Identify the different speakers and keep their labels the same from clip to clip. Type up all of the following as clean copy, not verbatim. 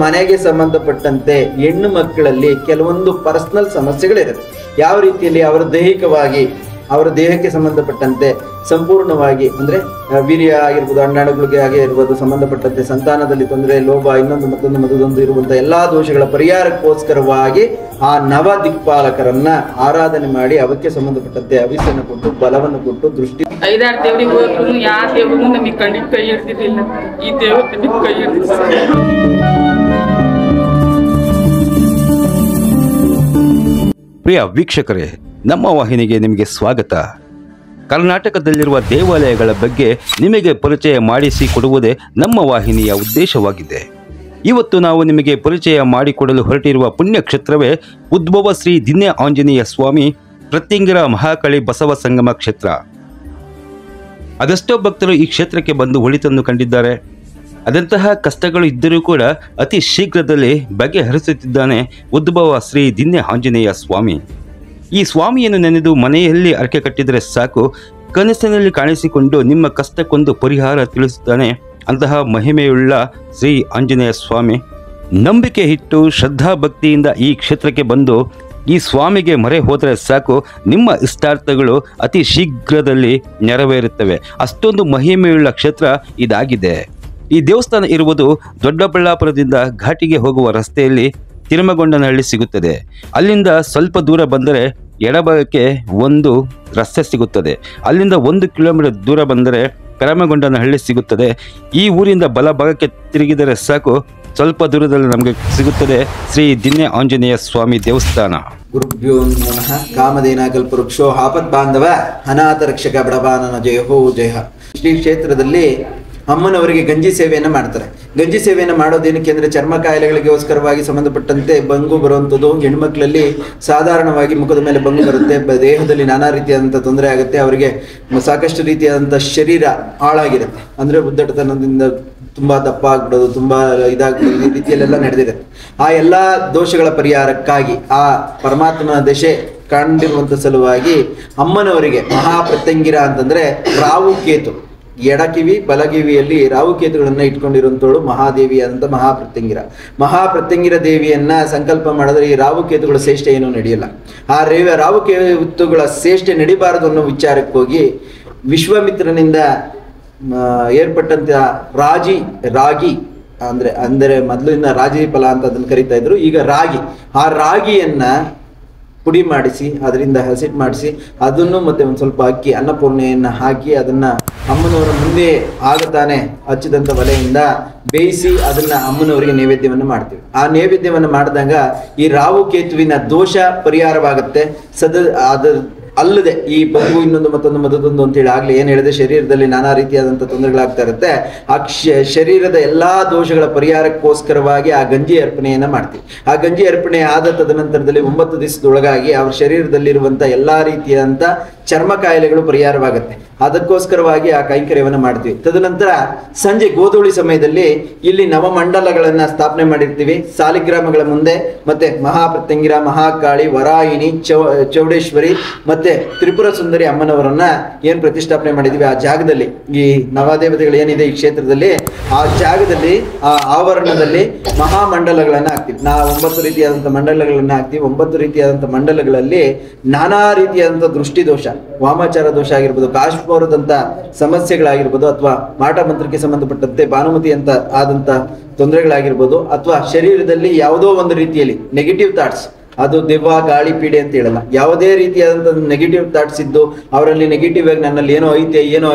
Speaker 1: ಮನೆಗೆ ಸಂಬಂಧಪಟ್ಟಂತೆ ಹೆಣ್ಣು ಮಕ್ಕಳಲ್ಲಿ ಕೆಲವೊಂದು ಪರ್ಸನಲ್ ಸಮಸ್ಯೆಗಳಿರುತ್ತೆ. ಯಾವ ರೀತಿಯಲ್ಲಿ ಅವರ ದೈಹಿಕವಾಗಿ ಅವರ ದೇಹಕ್ಕೆ ಸಂಬಂಧಪಟ್ಟಂತೆ ಸಂಪೂರ್ಣವಾಗಿ ಅಂದ್ರೆ ವೀರ್ಯ ಆಗಿರ್ಬೋದು, ಅಂಡಾಣುಗಳಿಗೆ ಆಗಿರ್ಬೋದು ಸಂಬಂಧಪಟ್ಟಂತೆ ಸಂತಾನದಲ್ಲಿ ತೊಂದರೆ, ಲೋಭ, ಇನ್ನೊಂದು ಮತ್ತೊಂದು ಮತ್ತೊಂದು ಇರುವಂತಹ ಎಲ್ಲಾ ದೋಷಗಳ ಪರಿಹಾರಕ್ಕೋಸ್ಕರವಾಗಿ ಆ ನವ ದಿಕ್ಪಾಲಕರನ್ನ ಆರಾಧನೆ ಮಾಡಿ ಅವಕ್ಕೆ ಸಂಬಂಧಪಟ್ಟಂತೆ ಹವಿಸ್ಸನ್ನು ಕೊಟ್ಟು ಬಲವನ್ನು ಕೊಟ್ಟು ದೃಷ್ಟಿ
Speaker 2: 5-6 ದೇವರಿಗೆ ಹೋದ್ರು ಯಾವ ದೇವರು ನಮಗೆ ಕಣ್ಣಿಗೆ ಕೈ ಹಿಡ್ದಿರ್ಲಿಲ್ಲ. ಈ ದೇವರು ನಮಗೆ ಕೈ ಹಿಡ್ದಿರ್ತಾರೆ.
Speaker 3: ಪ್ರಿಯ ವೀಕ್ಷಕರೇ, ನಮ್ಮ ವಾಹಿನಿಗೆ ನಿಮಗೆ ಸ್ವಾಗತ. ಕರ್ನಾಟಕದಲ್ಲಿರುವ ದೇವಾಲಯಗಳ ಬಗ್ಗೆ ನಿಮಗೆ ಪರಿಚಯ ಮಾಡಿಸಿಕೊಡುವುದೇ ನಮ್ಮ ವಾಹಿನಿಯ ಉದ್ದೇಶವಾಗಿದೆ. ಇವತ್ತು ನಾವು ನಿಮಗೆ ಪರಿಚಯ ಮಾಡಿಕೊಡಲು ಹೊರಟಿರುವ ಪುಣ್ಯಕ್ಷೇತ್ರವೇ ಉದ್ಭವ ಶ್ರೀ ದಿನ್ಯ ಆಂಜನೇಯ ಸ್ವಾಮಿ ಪ್ರತ್ಯಂಗಿರ ಮಹಾಕಾಳಿ ಬಸವ ಸಂಗಮ ಕ್ಷೇತ್ರ. ಅದೆಷ್ಟೋ ಭಕ್ತರು ಈ ಕ್ಷೇತ್ರಕ್ಕೆ ಬಂದು ಒಳಿತನ್ನು ಕಂಡಿದ್ದಾರೆ. ಅದಂತಹ ಕಷ್ಟಗಳು ಇದ್ದರೂ ಕೂಡ ಅತಿ ಶೀಘ್ರದಲ್ಲಿ ಬಗೆಹರಿಸುತ್ತಿದ್ದಾನೆ ಉದ್ಭವ ಶ್ರೀ ದಿನ್ಯ ಆಂಜನೇಯ ಸ್ವಾಮಿ. ಈ ಸ್ವಾಮಿಯನ್ನು ನೆನೆದು ಮನೆಯಲ್ಲಿ ಅರಕೆ ಕಟ್ಟಿದರೆ ಸಾಕು, ಕನಸಿನಲ್ಲಿ ಕಾಣಿಸಿಕೊಂಡು ನಿಮ್ಮ ಕಷ್ಟಕ್ಕೊಂದು ಪರಿಹಾರ ತಿಳಿಸುತ್ತಾನೆ ಅಂತಹ ಮಹಿಮೆಯುಳ್ಳ ಶ್ರೀ ಆಂಜನೇಯ ಸ್ವಾಮಿ. ನಂಬಿಕೆ ಇಟ್ಟು ಶ್ರದ್ಧಾ ಭಕ್ತಿಯಿಂದ ಈ ಕ್ಷೇತ್ರಕ್ಕೆ ಬಂದು ಈ ಸ್ವಾಮಿಗೆ ಮೊರೆ ಹೋದರೆ ಸಾಕು, ನಿಮ್ಮ ಇಷ್ಟಾರ್ಥಗಳು ಅತಿ ಶೀಘ್ರದಲ್ಲಿ ನೆರವೇರುತ್ತವೆ. ಅಷ್ಟೊಂದು ಮಹಿಮೆಯುಳ್ಳ ಕ್ಷೇತ್ರ ಇದಾಗಿದೆ. ಈ ದೇವಸ್ಥಾನ ಇರುವುದು ದೊಡ್ಡಬಳ್ಳಾಪುರದಿಂದ ಘಾಟಿಗೆ ಹೋಗುವ ರಸ್ತೆಯಲ್ಲಿ ತಿರುಮಗೊಂಡನಹಳ್ಳಿ ಸಿಗುತ್ತದೆ. ಅಲ್ಲಿಂದ ಸ್ವಲ್ಪ ದೂರ ಬಂದರೆ ಎಡಭಾಗಕ್ಕೆ ಒಂದು ರಸ್ತೆ ಸಿಗುತ್ತದೆ. ಅಲ್ಲಿಂದ 1 ಕಿಲೋಮೀಟರ್ ದೂರ ಬಂದರೆ ಕರಮಗೊಂಡನಹಳ್ಳಿ ಸಿಗುತ್ತದೆ. ಈ ಊರಿಂದ ಬಲಭಾಗಕ್ಕೆ ತಿರುಗಿದರೆ ಸಾಕು, ಸ್ವಲ್ಪ ದೂರದಲ್ಲಿ ನಮಗೆ ಸಿಗುತ್ತದೆ ಶ್ರೀ ದಿನ್ಯ ಆಂಜನೇಯ ಸ್ವಾಮಿ ದೇವಸ್ಥಾನ.
Speaker 1: ಗುರುಭ್ಯೋ ನಮಃ. ಕಾಮಧೇನ ಕಲ್ಪವೃಕ್ಷೋ ಆಪತ್ ಬಾಂಧವ ಅನಾಥ ರಕ್ಷಕ ಬಡಬಾನನ ಜಯ ಹೋ ಜಯ. ಶ್ರೀ ಕ್ಷೇತ್ರದಲ್ಲಿ ಅಮ್ಮನವರಿಗೆ ಗಂಜಿ ಸೇವೆಯನ್ನು ಮಾಡ್ತಾರೆ. ಗಂಜಿ ಸೇವೆಯನ್ನು ಮಾಡೋದೇನಕ್ಕೆ ಅಂದರೆ ಚರ್ಮ ಕಾಯಿಲೆಗಳಿಗೋಸ್ಕರವಾಗಿ ಸಂಬಂಧಪಟ್ಟಂತೆ ಬಂಗು ಬರುವಂಥದ್ದು. ಹೆಣ್ಮಕ್ಳಲ್ಲಿ ಸಾಧಾರಣವಾಗಿ ಮುಖದ ಮೇಲೆ ಬಂಗು ಬರುತ್ತೆ, ದೇಹದಲ್ಲಿ ನಾನಾ ರೀತಿಯಾದಂಥ ತೊಂದರೆ ಆಗುತ್ತೆ, ಅವರಿಗೆ ಸಾಕಷ್ಟು ರೀತಿಯಾದಂಥ ಶರೀರ ಹಾಳಾಗಿರುತ್ತೆ. ಅಂದರೆ ಉದ್ದಟತನದಿಂದ ತುಂಬ ದಪ್ಪ ಆಗ್ಬಿಡೋದು, ತುಂಬ ಇದಾಗ್ಬಿಡೋದು, ಈ ರೀತಿಯಲ್ಲೆಲ್ಲ ನಡೆದಿದೆ. ಆ ಎಲ್ಲ ದೋಷಗಳ ಪರಿಹಾರಕ್ಕಾಗಿ ಆ ಪರಮಾತ್ಮನ ದಶೆ ಕಂಡಿರುವಂಥ ಸಲುವಾಗಿ ಅಮ್ಮನವರಿಗೆ ಮಹಾಪ್ರತ್ಯಂಗಿರ ಅಂತಂದರೆ ರಾಹು ಕೇತು, ಎಡಕಿವಿ ಬಲಕಿವಿಯಲ್ಲಿ ರಾಹುಕೇತುಗಳನ್ನು ಇಟ್ಕೊಂಡಿರುವಂಥವಳು ಮಹಾದೇವಿಯಾದಂಥ ಮಹಾಪ್ರತ್ಯಂಗಿರ ದೇವಿಯನ್ನ ಸಂಕಲ್ಪ ಮಾಡಿದ್ರೆ ಈ ರಾಹುಕೇತುಗಳ ಸೇಷ್ಟೆ ಏನೂ ನಡೆಯಲ್ಲ. ಆ ರಾಹುಕೇತುಗಳ ಸೇಷ್ಟೆ ನಡಿಬಾರದು ಅನ್ನೋ ವಿಚಾರಕ್ಕೆ ಹೋಗಿ ವಿಶ್ವಾಮಿತ್ರನಿಂದ ಏರ್ಪಟ್ಟಂತ ರಾಗಿ ಅಂದರೆ ಮೊದಲಿನ ರಾಜಿ ಫಲ ಅಂತ ಅದನ್ನು ಕರಿತಾ ಇದ್ರು, ಈಗ ರಾಗಿ. ಆ ರಾಗಿಯನ್ನ ಪುಡಿ ಮಾಡಿಸಿ ಅದರಿಂದ ಹಸಿಟ್ಟು ಮಾಡಿಸಿ ಅದನ್ನು ಮತ್ತೆ ಒಂದು ಸ್ವಲ್ಪ ಅಕ್ಕಿ ಅನ್ನಪೂರ್ಣೆಯನ್ನು ಹಾಕಿ ಅದನ್ನ ಅಮ್ಮನವರ ಮುಂದೆ ಆಗತಾನೆ ಹಚ್ಚಿದಂಥ ಒಲೆಯಿಂದ ಬೇಯಿಸಿ ಅದನ್ನ ಅಮ್ಮನವರಿಗೆ ನೈವೇದ್ಯವನ್ನು ಮಾಡ್ತೀವಿ. ಆ ನೈವೇದ್ಯವನ್ನು ಮಾಡಿದಾಗ ಈ ರಾಹುಕೇತುವಿನ ದೋಷ ಪರಿಹಾರವಾಗುತ್ತೆ. ಅಲ್ಲದೆ ಈ ಬಂಗು ಇನ್ನೊಂದು ಮತ್ತೊಂದು ಅಂತೇಳಿ ಆಗ್ಲಿ ಏನು ಹೇಳಿದೆ, ಶರೀರದಲ್ಲಿ ನಾನಾ ರೀತಿಯಾದಂಥ ತೊಂದರೆಗಳಾಗ್ತಾ ಇರುತ್ತೆ. ಆ ಶರೀರದ ಎಲ್ಲಾ ದೋಷಗಳ ಪರಿಹಾರಕ್ಕೋಸ್ಕರವಾಗಿ ಆ ಗಂಜಿ ಅರ್ಪಣೆಯನ್ನ ಮಾಡ್ತೀವಿ. ಆ ಗಂಜಿ ಅರ್ಪಣೆ ಆದ ತದನಂತರದಲ್ಲಿ 9 ದಿವಸದೊಳಗಾಗಿ ಅವ್ರ ಶರೀರದಲ್ಲಿರುವಂಥ ಎಲ್ಲಾ ರೀತಿಯಾದಂಥ ಚರ್ಮ ಕಾಯಿಲೆಗಳು ಪರಿಹಾರವಾಗುತ್ತೆ. ಅದಕ್ಕೋಸ್ಕರವಾಗಿ ಆ ಕೈಂಕರ್ಯವನ್ನು ಮಾಡ್ತೀವಿ. ತದನಂತರ ಸಂಜೆ ಗೋಧೂಳಿ ಸಮಯದಲ್ಲಿ ಇಲ್ಲಿ ನವಮಂಡಲಗಳನ್ನ ಸ್ಥಾಪನೆ ಮಾಡಿರ್ತೀವಿ. ಸಾಲಿಗ್ರಾಮಗಳ ಮುಂದೆ ಮತ್ತೆ ಮಹಾಪ್ರತ್ಯಂಗಿರ, ಮಹಾಕಾಳಿ, ವರಾಹಿಣಿ, ಚೌಡೇಶ್ವರಿ ಮತ್ತೆ ತ್ರಿಪುರ ಸುಂದರಿ ಅಮ್ಮನವರನ್ನ ಏನ್ ಪ್ರತಿಷ್ಠಾಪನೆ ಮಾಡಿದೀವಿ ಆ ಜಾಗದಲ್ಲಿ, ಈ ನವದೇವತೆಗಳು ಏನಿದೆ ಈ ಕ್ಷೇತ್ರದಲ್ಲಿ, ಆ ಜಾಗದಲ್ಲಿ ಆ ಆವರಣದಲ್ಲಿ ಮಹಾಮಂಡಲಗಳನ್ನ ಹಾಕ್ತೀವಿ. 9 ರೀತಿಯಾದಂಥ ಮಂಡಲಗಳನ್ನ ಹಾಕ್ತೀವಿ. 9 ರೀತಿಯಾದಂಥ ಮಂಡಲಗಳಲ್ಲಿ ನಾನಾ ರೀತಿಯಾದಂಥ ದೃಷ್ಟಿ ದೋಷ, ವಾಮಾಚಾರ ದೋಷ ಆಗಿರ್ಬೋದು, ಕಾಶ್ಮೋರದಂತ ಸಮಸ್ಯೆಗಳಾಗಿರ್ಬೋದು, ಅಥವಾ ಮಾಟ ಮಂತ್ರಕ್ಕೆ ಸಂಬಂಧಪಟ್ಟಂತೆ ಭಾನುಮತಿ ಅಂತ ಆದಂತ ತೊಂದರೆಗಳಾಗಿರ್ಬೋದು, ಅಥವಾ ಶರೀರದಲ್ಲಿ ಯಾವುದೋ ಒಂದು ರೀತಿಯಲ್ಲಿ ನೆಗೆಟಿವ್ ಥಾಟ್ಸ್, ಅದು ದೆವ್ವ ಗಾಳಿ ಪೀಡೆ ಅಂತ ಹೇಳಲ್ಲ, ಯಾವುದೇ ರೀತಿಯಾದಂಥ ನೆಗೆಟಿವ್ ಥಾಟ್ಸ್ ಇದ್ದು ಅವರಲ್ಲಿ ನೆಗೆಟಿವ್ ಆಗಿ ನನ್ನಲ್ಲಿ ಏನೋ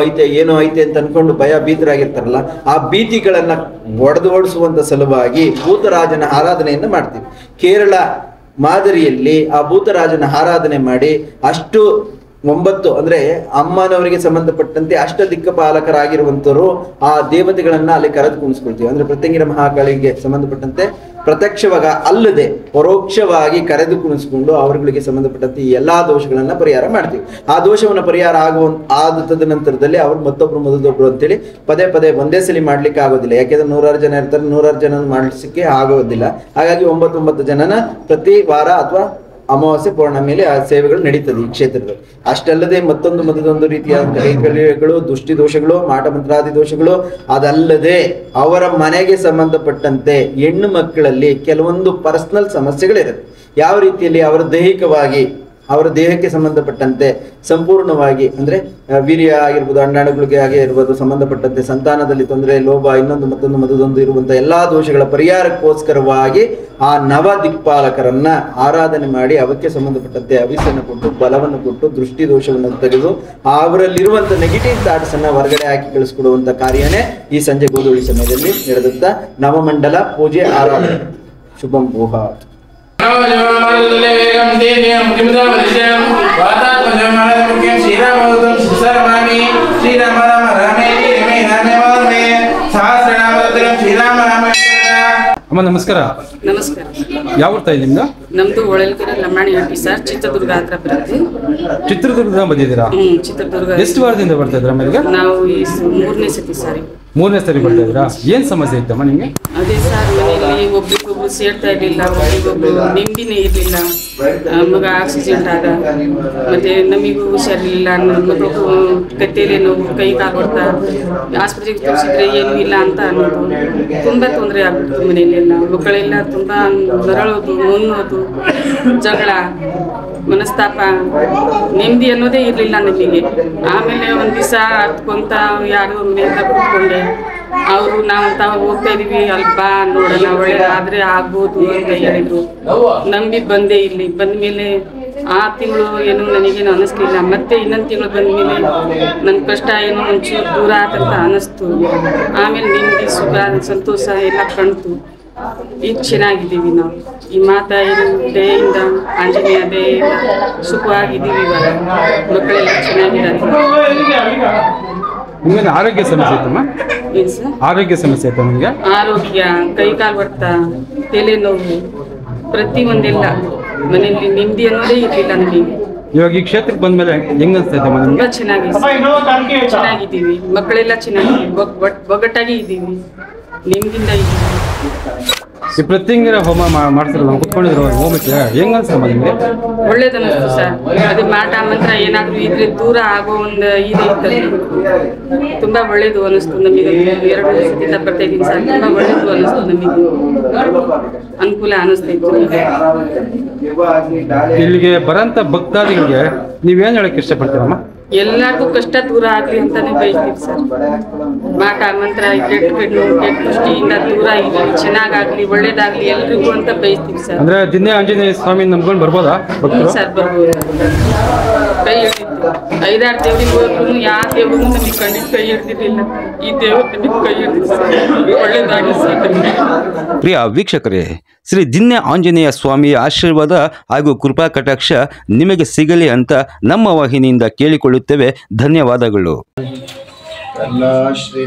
Speaker 1: ಐತೆ ಅಂತ ಅನ್ಕೊಂಡು ಭಯ ಭೀತರಾಗಿರ್ತಾರಲ್ಲ, ಆ ಭೀತಿಗಳನ್ನ ಓಡಿಸುವಂತ ಸಲುವಾಗಿ ಭೂತರಾಜನ ಆರಾಧನೆಯನ್ನು ಮಾಡ್ತೀವಿ. ಕೇರಳ ಮಾದರಿಯಲ್ಲಿ ಆ ಭೂತರಾಜನ ಆರಾಧನೆ ಮಾಡಿ ಅಷ್ಟು 9 ಅಂದ್ರೆ ಅಮ್ಮನವರಿಗೆ ಸಂಬಂಧಪಟ್ಟಂತೆ ಅಷ್ಟ ದಿಕ್ಕಪಾಲಕರಾಗಿರುವಂತವರು ಆ ದೇವತೆಗಳನ್ನ ಅಲ್ಲಿ ಕರೆದು ಕುಣಿಸ್ಕೊಳ್ತೀವಿ. ಅಂದ್ರೆ ಪ್ರತ್ಯಂಗಿರ ಮಹಾಕಾಳಿಗೆ ಸಂಬಂಧಪಟ್ಟಂತೆ ಪ್ರತ್ಯಕ್ಷವಾಗ ಅಲ್ಲದೆ ಪರೋಕ್ಷವಾಗಿ ಕರೆದು ಕುಣಿಸ್ಕೊಂಡು ಅವರುಗಳಿಗೆ ಸಂಬಂಧಪಟ್ಟಂತೆ ಈ ಎಲ್ಲಾ ದೋಷಗಳನ್ನ ಪರಿಹಾರ ಮಾಡ್ತೀವಿ. ಆ ದೋಷವನ್ನ ಪರಿಹಾರ ಆದ ತದನಂತರದಲ್ಲಿ ಅವ್ರು ಮತ್ತೊಬ್ರು ಅಂತೇಳಿ ಪದೇ ಒಂದೇ ಸಲಿ ಮಾಡ್ಲಿಕ್ಕೆ ಆಗೋದಿಲ್ಲ. ಯಾಕೆಂದ್ರೆ 100 ಜನ ಇರ್ತಾರೆ, 100 ಜನ ಮಾಡಿಸಲಿಕ್ಕೆ ಆಗೋದಿಲ್ಲ. ಹಾಗಾಗಿ 9 ಜನನ ಪ್ರತಿ ವಾರ ಅಥವಾ ಅಮಾವಾಸ್ಯೆ ಪೌರ್ಣಮಿಯಲ್ಲಿ ಆ ಸೇವೆಗಳು ನಡೀತದೆ ಈ ಕ್ಷೇತ್ರದಲ್ಲಿ. ಅಷ್ಟಲ್ಲದೆ ಮತ್ತೊಂದು ರೀತಿಯಾದ ಕೈಗಳು ದೃಷ್ಟಿ ದೋಷಗಳು, ಮಾಟ ಮಂತ್ರಾದಿ ದೋಷಗಳು, ಅದಲ್ಲದೆ ಅವರ ಮನೆಗೆ ಸಂಬಂಧಪಟ್ಟಂತೆ ಹೆಣ್ಣು ಮಕ್ಕಳಲ್ಲಿ ಕೆಲವೊಂದು ಪರ್ಸನಲ್ ಸಮಸ್ಯೆಗಳಿರುತ್ತೆ. ಯಾವ ರೀತಿಯಲ್ಲಿ ಅವರ ದೈಹಿಕವಾಗಿ, ಅವರ ದೇಹಕ್ಕೆ ಸಂಬಂಧಪಟ್ಟಂತೆ ಸಂಪೂರ್ಣವಾಗಿ ಅಂದ್ರೆ ವೀರ್ಯ ಆಗಿರ್ಬೋದು, ಅಂಡಾಣುಗಳಿಗೆ ಆಗಿರ್ಬೋದು, ಸಂಬಂಧಪಟ್ಟಂತೆ ಸಂತಾನದಲ್ಲಿ ತೊಂದರೆ, ಲೋಭ, ಇನ್ನೊಂದು ಮತ್ತೊಂದು ಇರುವಂತ ಎಲ್ಲಾ ದೋಷಗಳ ಪರಿಹಾರಕ್ಕೋಸ್ಕರವಾಗಿ ಆ ನವ ದಿಕ್ಪಾಲಕರನ್ನ ಆರಾಧನೆ ಮಾಡಿ ಅವಕ್ಕೆ ಸಂಬಂಧಪಟ್ಟಂತೆ ಅವಿಸನ್ನು ಕೊಟ್ಟು, ಬಲವನ್ನು ಕೊಟ್ಟು, ದೃಷ್ಟಿ ದೋಷವನ್ನು ತೆಗೆದು ಅವರಲ್ಲಿರುವಂತ ನೆಗೆಟಿವ್ ಥಾಟ್ಸ್ ಅನ್ನ ಹೊರಗಡೆ ಹಾಕಿ ಕಳಿಸ್ಕೊಡುವಂತ ಕಾರ್ಯನೇ ಈ ಸಂಜೆ ಗೋಧೂಳಿ ಸಮಯದಲ್ಲಿ ನಡೆದಂತ ನವಮಂಡಲ ಪೂಜೆ ಆರಾಧನೆ. ಶುಭಂ ಭೂಹಾತ್.
Speaker 4: ಅಮ್ಮ ನಮಸ್ಕಾರ.
Speaker 2: ನಮಸ್ಕಾರ.
Speaker 4: ಯಾವ ಊರ್ತಾ ಇದೆ ನಿಮ್ದು?
Speaker 2: ನಮ್ದು ಹೊಳಲ್ಕೆರೆ ಲಂಬಾಣಿ ಹಟ್ಟಿ ಸರ್, ಚಿತ್ರದುರ್ಗ ಹತ್ರ ಬರುತ್ತೆ.
Speaker 4: ಚಿತ್ರದುರ್ಗದಿಂದ ಬಂದಿದ್ದೀರಾ?
Speaker 2: ಚಿತ್ರದುರ್ಗ.
Speaker 4: ಎಷ್ಟು ವಾರದಿಂದ ಬರ್ತಾ ಇದ್ರ ಆಮೇಲೆ?
Speaker 2: ನಾವು ಈ 3ನೇ ಸತಿ ಸಾರಿ.
Speaker 4: 3ನೇ ಸರಿ ಬರ್ತಾ ಇದ್ರಾ? ಏನ್ ಸಮಸ್ಯೆ ಇತ್ತಮ್ಮ ನಿಮ್ಗೆ?
Speaker 2: ಅದೇ ಸರ್, ಮನೆಯಲ್ಲಿ ಒಬ್ರಿಗೊಬ್ರು ಸೇರ್ತಾ ಇರ್ಲಿಲ್ಲ, ಒಬ್ರಿಗೊಬ್ರು ನೆಮ್ಮದಿನೇ ಇರ್ಲಿಲ್ಲ. ಮಗ ಆಕ್ಸಿಡೆಂಟ್ ಆದ, ಮತ್ತೆ ನಮಗೂ ಹುಷಾರಿರ್ಲಿಲ್ಲ, ಮಗು ಕತ್ತೇಲಿ ನೋವು, ಕೈ ಕಾಲು ಹೊಡ್ತಾ, ಆಸ್ಪತ್ರೆಗೆ ತೋರಿಸಿದ್ರೆ ಏನೂ ಇಲ್ಲ ಅಂತ ಅನ್ನೋದು. ತುಂಬಾ ತೊಂದರೆ ಆಗ್ಬಿಡ್ತು ಮನೆಯಲ್ಲೆಲ್ಲ. ಮಕ್ಕಳೆಲ್ಲ ತುಂಬಾ ನರಳೋದು, ನೋನ್ನೋದು, ಜಗಳ, ಮನಸ್ತಾಪ, ನೆಮ್ಮದಿ ಅನ್ನೋದೇ ಇರ್ಲಿಲ್ಲ ನಮಗೆ. ಆಮೇಲೆ ಒಂದ್ ದಿವಸ ಹತ್ಕೊಂತ ಯಾರು ಮನೆಯಿಂದ ಕೂತ್ಕೊಂಡೆ, ಅವರು ನಾವು ತಾವು ಹೋಗ್ತಾ ಇದೀವಿ, ಅಲ್ಪ ನೋಡೋಣ, ಒಳ್ಳೇದಾದ್ರೆ ಆಗ್ಬೋದು ಅಂತ ಹೇಳಿದ್ರು. ನಂಬಿ ಬಂದೆ. ಇಲ್ಲಿ ಬಂದ್ಮೇಲೆ ಆ ತಿಂಗಳು ಏನು ನನಗೇನು ಅನ್ನಿಸ್ಲಿಲ್ಲ. ಮತ್ತೆ ಇನ್ನೊಂದು ತಿಂಗಳು ಬಂದ್ಮೇಲೆ ನನ್ನ ಕಷ್ಟ ಏನೋ ಒಂಚೂರು ದೂರ ಆತಂತ ಅನ್ನಿಸ್ತು. ಆಮೇಲೆ ನೆಮ್ಮದಿ, ಸುಖ, ಸಂತೋಷ ಎಲ್ಲ ಕಾಣ್ತು. ಈಗ ಚೆನ್ನಾಗಿದ್ದೀವಿ ನಾವು. ಈ ಮಾತಾ ದಯೆಯಿಂದ, ಆಂಜನೇಯ ದಯೆಯಿಂದ ಸುಖವಾಗಿದ್ದೀವಿ. ಇವಾಗ ಮಕ್ಕಳೆಲ್ಲ ಚೆನ್ನಾಗಿದ್ದಾರೆ.
Speaker 4: ನಿಮ್ಗೆ ಆರೋಗ್ಯ ಸಮಸ್ಯೆ ಇತ್ತಮ್ಮ?
Speaker 2: ಏನು ಸರ್?
Speaker 4: ಆರೋಗ್ಯ ಸಮಸ್ಯೆ ಆಯ್ತಾ ನಿಮ್ಗೆ?
Speaker 2: ಆರೋಗ್ಯ, ಕೈ ಕಾಲು ಹೊಡ್ತಾ, ತಲೆ ನೋವು, ಪ್ರತಿ ಒಂದೆಲ್ಲ. ಮನೆಯಲ್ಲಿ ನೆಮ್ಮದಿ ಅನ್ನೋದೇ ಇರಲಿಲ್ಲ ನಮಗೆ.
Speaker 4: ಇವಾಗ ಈ ಕ್ಷೇತ್ರಕ್ಕೆ ಬಂದ್ಮೇಲೆ ಹೆಂಗ್ ಅನ್ಸ್ತೈತಮ್ಮ ನಿಮ್ಗೆ?
Speaker 2: ತುಂಬಾ ಚೆನ್ನಾಗಿದ್ದೀವಿ. ಮಕ್ಕಳೆಲ್ಲ ಚೆನ್ನಾಗಿದ್ದೀವಿ, ಒಗ್ಗಟ್ಟಾಗಿ ಇದ್ದೀವಿ, ನೆಮ್ಮದಿಯಿಂದ ಇದ್ದೀವಿ.
Speaker 4: ಈ ಪ್ರತ್ಯಂಗಿರ ಹೋಮ ಮಾಡ್ತಿರಲ್ಲ, ಕುತ್ಕೊಂಡಿರೋ ಹೋಮಕ್ಕೆ ಹೆಂಗ್ ಅನ್ಸ್ತಮ್ಮ ನಿಮ್ಗೆ?
Speaker 2: ಒಳ್ಳೇದನ್ನಿಸ್ತು ಸರ್. ಅದೇ ಮಾಟ ಮಂತ್ರ ಏನಾದ್ರು ಇದ್ರೆ ದೂರ ಆಗೋ ಒಂದು ಇದೆ ಇರ್ತದೆ. ತುಂಬಾ ಒಳ್ಳೇದು ಅನ್ನಿಸ್ತು ನಮಗೆ. 2 ದಿವಸದಿಂದ ಬರ್ತಾ ಇದ್ದೀನಿ ಸರ್. ತುಂಬಾ ಒಳ್ಳೇದು ಅನ್ನಿಸ್ತು ನಮಗೆ, ಅನುಕೂಲ ಅನ್ನಿಸ್ತೈತು.
Speaker 4: ಇಲ್ಲಿಗೆ ಬರಂತ ಭಕ್ತಾದಿಗಳಿಗೆ ನೀವೇನ್ ಹೇಳಕ್ ಇಷ್ಟಪಡ್ತೀರಮ್ಮ?
Speaker 2: ಎಲ್ಲರಿಗೂ ಕಷ್ಟ ದೂರ ಆಗ್ಲಿ ಅಂತಾನೆ ಬಯಸ್ತೀವಿ ಸರ್. ಮಾಟ ಮಂತ್ರ, ಕೆಟ್ಟ ದೃಷ್ಟಿಯಿಂದ ದೂರ ಇರಲಿ, ಚೆನ್ನಾಗಾಗ್ಲಿ, ಒಳ್ಳೇದಾಗ್ಲಿ ಎಲ್ರಿಗೂ ಅಂತ ಬಯಸ್ತೀವಿ ಸರ್.
Speaker 4: ಅಂದ್ರೆ ದಿನ್ನೇ ಆಂಜನೇಯ ಸ್ವಾಮಿ ನಂಬ್ಕೊಂಡು ಬರ್ಬೋದಾ ಭಕ್ತರು?
Speaker 2: ಸರ್ ಬರ್ಬೋದು. ಕೈ ಹಿಡಿದಿದ್ದು 5-6 ದೇವ್ರಿಗೆ ಹೋದ್ರು ಯಾವ ದೇವ್ರಿಗೂ ನಮಗೆ ಖಂಡಿತ ಕೈ ಹಿಡ್ದಿರ್ಲಿಲ್ಲ. ಈ ದೇವ್ರು ನಮಗೆ ಕೈ ಹಿಡಿದಿದ್ದು ಸರ್. ಒಳ್ಳೇದಾಗಲಿ ಸರ್.
Speaker 3: ಪ್ರಿಯ ವೀಕ್ಷಕರೇ, ಶ್ರೀ ದಿನ್ಯ ಆಂಜನೇಯ ಸ್ವಾಮಿಯ ಆಶೀರ್ವಾದ ಹಾಗೂ ಕೃಪಾ ಕಟಾಕ್ಷ ನಿಮಗೆ ಸಿಗಲಿ ಅಂತ ನಮ್ಮ ವಾಹಿನಿಯಿಂದ ಕೇಳಿಕೊಳ್ಳುತ್ತೇವೆ. ಧನ್ಯವಾದಗಳು.
Speaker 1: ಶ್ರೀ